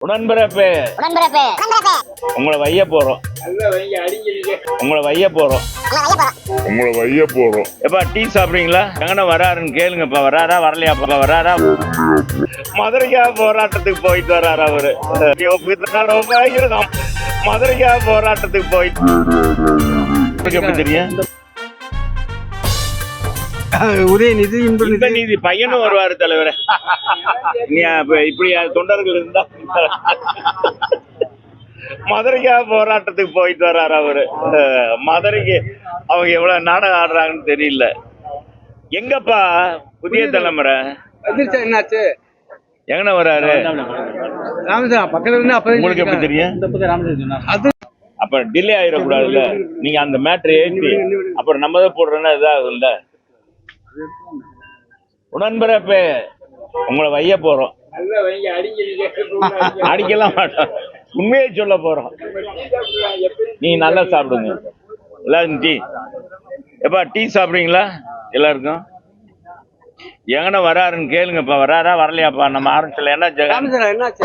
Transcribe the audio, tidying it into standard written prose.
உடன்பிறப்பே உங்களை வைய போறோம் எப்பா டீ சாப்பிடுறீங்களா? எங்கன்னா வராருன்னு கேளுங்கப்பா. வராரா வரலையாப்பா? வராரா? மதுரைக்காக போராட்டத்துக்கு போயிட்டு வர்றாரு அவரு. மதுரைக்காக போராட்டத்துக்கு போயிட்டு எப்படி தெரியும்? உதயநிதி நீதி பையனும் வருவாரு தலைவரே. நீ இப்படி தொண்டர்கள் இருந்தா மதுரைக்காக போராட்டத்துக்கு போயிட்டு வர்றாரு அவரு. மதுரைக்கு அவங்க எவ்வளவு நாடகம் ஆடுறாங்கன்னு தெரியல. எங்கப்பா புதிய தலைமுறை என்னாச்சு? எங்கன வர்றாரு? ராமசாமி பக்கத்துல இருந்து உங்களுக்கு எப்படி தெரியும்? அப்ப டிலே ஆயிடக்கூடாதுல்ல. நீங்க அந்த மேட்ரு ஏற்றி அப்புறம் நம்ம தான் போடுறோன்னா இதாகும் இல்ல. உடன்பிறப்பே உங்களை வைய போறோம். அடிக்கலாம் மாட்டோம், உண்மையை சொல்ல போறோம். நீங்க நல்லா சாப்பிடுங்க எல்லாரும். டீ எப்பா டீ சாப்பிடுறீங்களா? எல்லாருக்கும் எங்கன்னா வராருன்னு கேளுங்கப்பா. வராரா வரலையாப்பா? நம்ம ஆரம்பிச்சல. என்னாச்சு? என்னாச்சு?